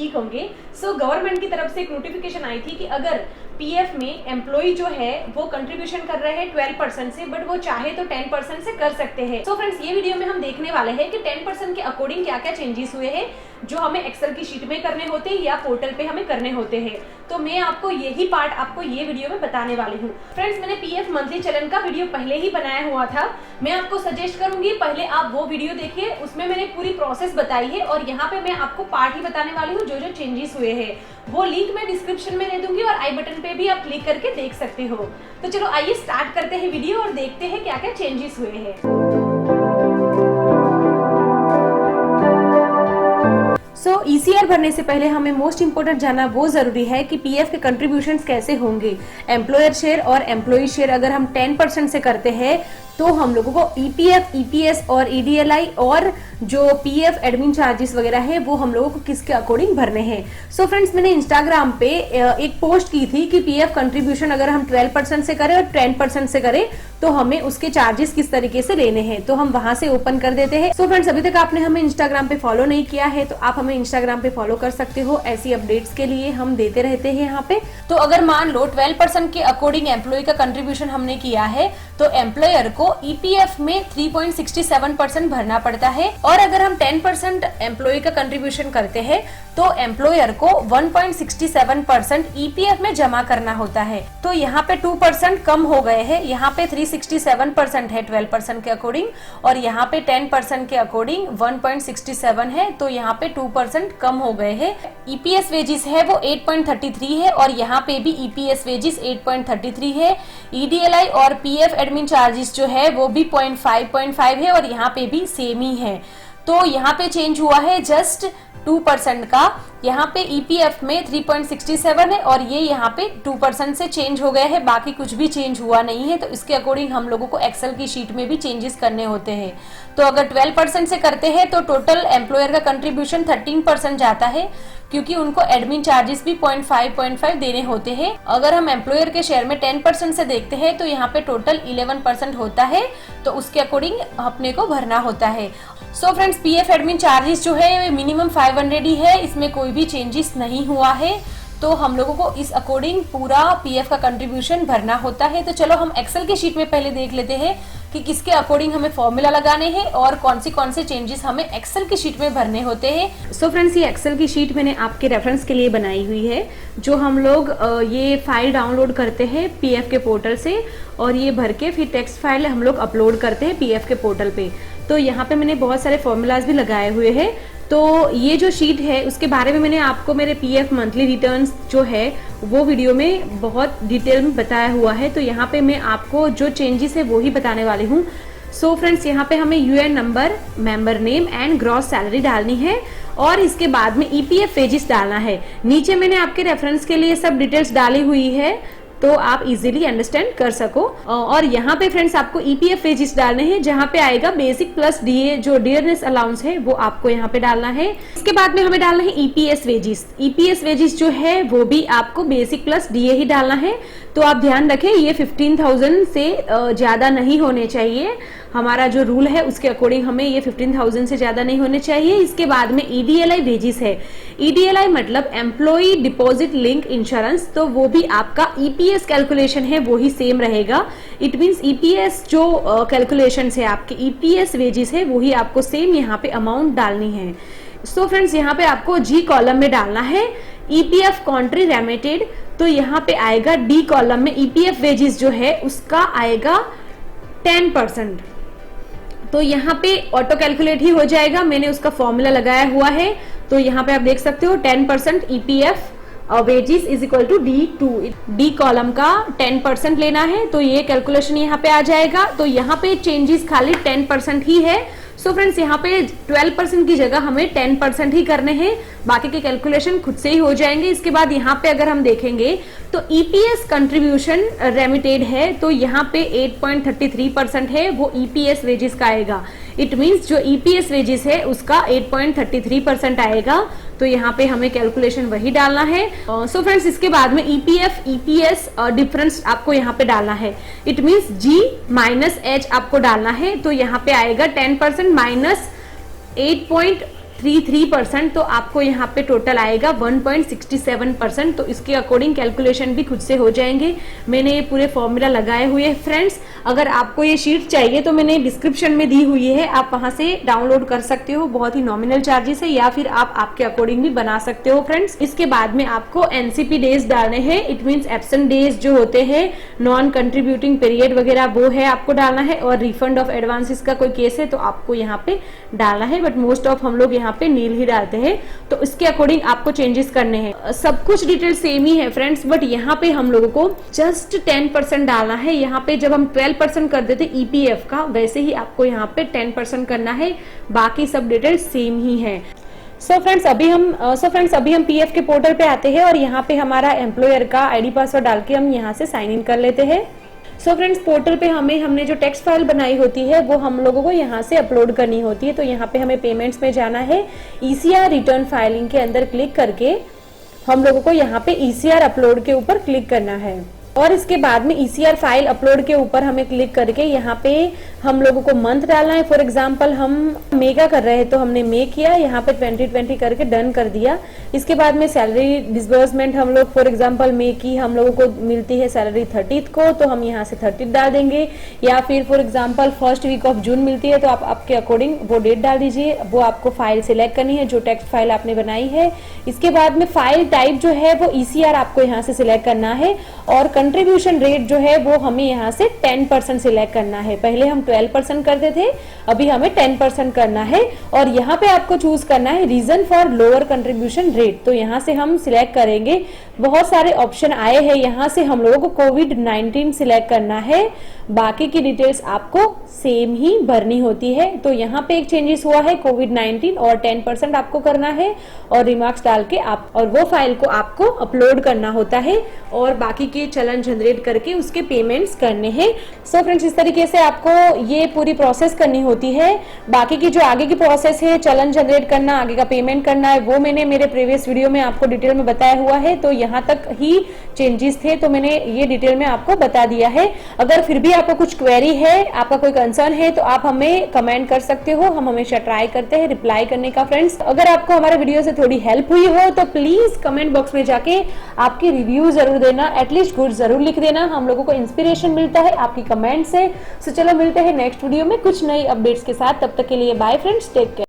ठीक होंगे। गवर्नमेंट की तरफ से एक नोटिफिकेशन आई थी कि अगर पीएफ में एम्प्लॉय जो है वो कंट्रीब्यूशन कर रहे हैं 12% से, बट वो चाहे तो 10% से कर सकते हैं। फ्रेंड्स, ये वीडियो में हम देखने वाले हैं कि 10% के अकॉर्डिंग क्या क्या चेंजेस हुए हैं जो हमें एक्सेल की शीट में करने होते हैं या पोर्टल पे हमें करने होते हैं। तो मैं आपको यही पार्ट आपको ये वीडियो में बताने वाली हूँ। फ्रेंड्स, मैंने पीएफ मंथली चलन का वीडियो पहले ही बनाया हुआ था, मैं आपको सजेस्ट करूंगी पहले आप वो वीडियो देखिए, उसमें मैंने पूरी प्रोसेस बताई है और यहाँ पे मैं आपको पार्ट ही बताने वाली हूँ जो जो चेंजेस हुए हैं। वो लिंक मैं डिस्क्रिप्शन में दे दूंगी और आई बटन पे भी आप क्लिक करके देख सकते हो। तो चलो आइए स्टार्ट करते हैं वीडियो और देखते हैं क्या क्या चेंजेस हुए हैं। ECR भरने से पहले हमें मोस्ट इंपोर्टेंट जानना वो जरूरी है कि पीएफ के कंट्रीब्यूशंस कैसे होंगे। एम्प्लॉयर शेयर और एम्प्लॉई शेयर अगर हम 10% से करते हैं तो हम लोगों को ईपीएफ, ईपीएस और EDLI और जो पीएफ एडमिन चार्जेस वगैरह है वो हम लोगों को किसके अकॉर्डिंग भरने हैं। फ्रेंड्स, मैंने इंस्टाग्राम पे एक पोस्ट की थी कि पीएफ कंट्रीब्यूशन अगर हम 12% से करें और 10% से करें तो हमें उसके चार्जेस किस तरीके से लेने हैं। तो हम वहां से ओपन कर देते हैं। फ्रेंड्स, अभी तक आपने हमें इंस्टाग्राम पे फॉलो नहीं किया है तो आप हमें इंस्टाग्राम पे फॉलो कर सकते हो। ऐसी अपडेट्स के लिए हम देते रहते हैं यहाँ पे। तो अगर मान लो 12% के अकॉर्डिंग एम्प्लॉय का कंट्रीब्यूशन हमने किया है तो एम्प्लॉयर को ईपीएफ में 3.67% भरना पड़ता है और अगर हम 10% एम्प्लॉय का कंट्रीब्यूशन करते हैं तो एम्प्लॉयर को 1.67% ईपीएफ में जमा करना होता है। तो यहाँ पे 2% कम हो गए हैं। यहाँ पे 367% है 12% के अकॉर्डिंग और यहाँ पे 10% के अकॉर्डिंग 1.67 है। तो यहाँ पे 2% कम हो गए हैं। ईपीएस वेजिस है वो 8.33 है और यहाँ पे भी ईपीएस वेजिस 8.33 है। EDLI और पीएफ एडमिन चार्जेस जो है वो भी 0.5 है और यहाँ पे भी सेम ही है। तो यहाँ पे चेंज हुआ है जस्ट 2% का। यहाँ पे ईपीएफ में 3.67 है और ये यहाँ पे 2% से चेंज हो गया है, बाकी कुछ भी चेंज हुआ नहीं है। तो इसके अकॉर्डिंग हम लोगों को एक्सेल की शीट में भी चेंजेस करने होते हैं। तो अगर 12% से करते हैं तो टोटल एम्प्लॉयर का कंट्रीब्यूशन 13% जाता है क्योंकि उनको एडमिन चार्जेस भी 0.5 देने होते हैं। अगर हम एम्प्लॉयर के शेयर में 10% से देखते हैं तो यहाँ पे टोटल 11% होता है, तो उसके अकॉर्डिंग अपने को भरना होता है। फ्रेंड्स, पीएफ एडमिन चार्जेस जो है मिनिमम 500 ही है, इसमें कोई भी चेंजेस नहीं हुआ है। तो हम लोगों को इस अकॉर्डिंग पूरा पीएफ का कंट्रीब्यूशन भरना होता है। तो चलो हम एक्सेल की शीट में पहले देख लेते हैं कि किसके अकॉर्डिंग हमें फॉर्मूला लगाने हैं और कौन से चेंजेस हमें एक्सेल की शीट में भरने होते हैं। फ्रेंड्स, ये एक्सेल की शीट मैंने आपके रेफरेंस के लिए बनाई हुई है, जो हम लोग ये फाइल डाउनलोड करते हैं पीएफ के पोर्टल से और ये भर के फिर टेक्स्ट फाइल हम लोग अपलोड करते हैं पीएफ के पोर्टल पे। तो यहाँ पे मैंने बहुत सारे फॉर्मूलाज भी लगाए हुए हैं। तो ये जो शीट है उसके बारे में मैंने आपको मेरे पीएफ मंथली रिटर्न्स जो है वो वीडियो में बहुत डिटेल में बताया हुआ है। तो यहाँ पे मैं आपको जो चेंजेस है वो ही बताने वाली हूँ। फ्रेंड्स, यहाँ पे हमें UN number, member name and gross salary डालनी है और इसके बाद में ईपीएफ वेजेस डालना है। नीचे मैंने आपके रेफरेंस के लिए सब डिटेल्स डाली हुई है तो आप इजीली अंडरस्टैंड कर सको। और यहाँ पे फ्रेंड्स आपको ईपीएफ वेजेस डालने हैं, जहाँ पे आएगा बेसिक प्लस डीए जो डियरनेस अलाउंस है वो आपको यहाँ पे डालना है। इसके बाद में हमें डालना है ईपीएस वेजेस। ईपीएस वेजेस जो है वो भी आपको बेसिक प्लस डीए ही डालना है। तो आप ध्यान रखें ये 15,000 से ज्यादा नहीं होने चाहिए। हमारा जो रूल है उसके अकॉर्डिंग हमें ये 15,000 से ज्यादा नहीं होने चाहिए। इसके बाद में EDLI वेजेस है। EDLI मतलब एम्प्लॉई डिपॉजिट लिंक इंश्योरेंस, तो वो भी आपका EPS कैलकुलेशन है वो ही सेम रहेगा। इट मीन्स EPS जो कैलकुलेशन है आपके EPS वेजेस है वो ही आपको सेम यहाँ पे अमाउंट डालनी है। फ्रेंड्स, यहाँ पे आपको G कॉलम में डालना है EPF कॉन्ट्री रेमिटेड। तो यहाँ पे आएगा D कॉलम में EPF वेजेस जो है उसका आएगा 10%। तो यहाँ पे ऑटो कैलकुलेट ही हो जाएगा, मैंने उसका फॉर्मूला लगाया हुआ है। तो यहाँ पे आप देख सकते हो 10% EPF wages is equal to D2। D column का 10% लेना है तो ये कैलकुलेशन यहाँ पे आ जाएगा। तो यहाँ पे चेंजेस खाली 10% ही है। फ्रेंड्स, यहाँ पे 12% की जगह हमें 10% ही करने हैं, बाकी के कैलकुलेशन खुद से ही हो जाएंगे। इसके बाद यहाँ पे अगर हम देखेंगे तो ईपीएस कंट्रीब्यूशन रेमिटेड है तो यहाँ पे 8.33% है वो ईपीएस वेजेस का आएगा। इट मीन्स जो ईपीएस वेजेस है उसका 8.33% आएगा। तो यहाँ पे हमें कैलकुलेशन वही डालना है। फ्रेंड्स, इसके बाद में ईपीएफ ईपीएस डिफरेंस आपको यहाँ पे डालना है। It means G minus H आपको डालना है। तो यहाँ पे आएगा 10% माइनस 8.33 0.33%, तो आपको यहाँ पे टोटल आएगा 1.67%। तो इसके अकॉर्डिंग कैलकुलेशन भी खुद से हो जाएंगे। मैंने ये पूरे फॉर्मूला लगाए हुए हैं फ्रेंड्स। अगर आपको ये शीट चाहिए तो मैंने डिस्क्रिप्शन में दी हुई है, आप वहां से डाउनलोड कर सकते हो। बहुत ही नॉमिनल चार्जेस है, या फिर आप आपके अकॉर्डिंग भी बना सकते हो फ्रेंड्स। इसके बाद में आपको एनसीपी डेज डालने हैं, इट मीन्स एब्सेंट डेज जो होते हैं, नॉन कंट्रीब्यूटिंग पीरियड वगैरह, वो है आपको डालना है। और रिफंड ऑफ एडवांसेस का कोई केस है तो आपको यहाँ पे डालना है, बट मोस्ट ऑफ हम लोग यहाँ पे नील ही डालते हैं। तो इसके अकॉर्डिंग आपको चेंजेस करने हैं। सब कुछ डिटेल सेम ही है फ्रेंड्स, बट यहाँ पे हम लोगों को जस्ट 10% डालना है। यहाँ पे जब हम 12% कर देते ईपीएफ का, वैसे ही आपको यहाँ पे 10% करना है। बाकी सब डिटेल सेम ही है। सो फ्रेंड्स अभी हम पीएफ के पोर्टल पे आते हैं और यहाँ पे हमारा एम्प्लॉयर का आईडी पासवर्ड डाल के हम यहाँ से साइन इन कर लेते हैं। सो फ्रेंड्स पोर्टल पे हमने जो टेक्स्ट फाइल बनाई होती है वो हम लोगों को यहाँ से अपलोड करनी होती है। तो यहाँ पे हमें पेमेंट्स में जाना है, ईसीआर रिटर्न फाइलिंग के अंदर क्लिक करके हम लोगों को यहाँ पे ईसीआर अपलोड के ऊपर क्लिक करना है। और इसके बाद में ईसीआर फाइल अपलोड के ऊपर हमें क्लिक करके यहाँ पे हम लोगों को मंथ डालना है। फॉर एग्जांपल हम मई का कर रहे हैं तो हमने मई किया, यहाँ पे 2020 करके डन कर दिया। इसके बाद में सैलरी डिसबर्समेंट हम लोग फॉर एग्जांपल मई की हम लोगों को मिलती है सैलरी 30 को, तो हम यहाँ से 30 डाल देंगे। या फिर for example first week of June मिलती है तो आप आपके अकॉर्डिंग वो डेट डाल दीजिए। वो आपको फाइल सिलेक्ट करनी है जो टेक्स्ट फाइल आपने बनाई है। इसके बाद में फाइल टाइप जो है वो ईसीआर आपको यहाँ से सिलेक्ट करना है। और कंट्रीब्यूशन रेट जो है वो हमें यहाँ से 10% सिलेक्ट करना है। पहले हम 12% करते थे, अभी हमें 10% करना है। और यहाँ पे आपको चूज करना है reason for lower contribution rate, तो यहाँ से हम सिलेक्ट करेंगे। बहुत सारे ऑप्शन आए हैं, यहाँ से हम लोगों को कोविड-19 सिलेक्ट करना है। बाकी की डिटेल्स आपको सेम ही भरनी होती है। तो यहाँ पे एक चेंजेस हुआ है, कोविड-19 और 10% आपको करना है और रिमार्क्स डाल के आप और वो फाइल को आपको अपलोड करना होता है और बाकी के चलन जनरेट करके उसके पेमेंट्स करने हैं। सो फ्रेंड्स इस तरीके से आपको ये पूरी प्रोसेस करनी होती है। बाकी की जो आगे की प्रोसेस है, चलन जनरेट करना, आगे का पेमेंट करना है, वो मैंने मेरे प्रीवियस वीडियो में आपको डिटेल में बताया हुआ है। तो यहाँ तक ही चेंजेस थे तो मैंने ये डिटेल में आपको बता दिया है। अगर फिर भी आपको कुछ क्वेरी है, आपका कोई कंसर्न है तो आप हमें कमेंट कर सकते हो, हम हमेशा ट्राई करते हैं रिप्लाई करने का। फ्रेंड्स अगर आपको हमारे वीडियो से थोड़ी हेल्प हुई हो तो प्लीज कमेंट बॉक्स में जाके आपकी रिव्यू जरूर देना, एटलीस्ट गुड जरूर लिख देना। हम लोगों को इंस्पिरेशन मिलता है आपकी कमेंट से। सो चलो मिलते हैं नेक्स्ट वीडियो में कुछ नई अपडेट्स के साथ। तब तक के लिए बाय फ्रेंड्स, टेक केयर।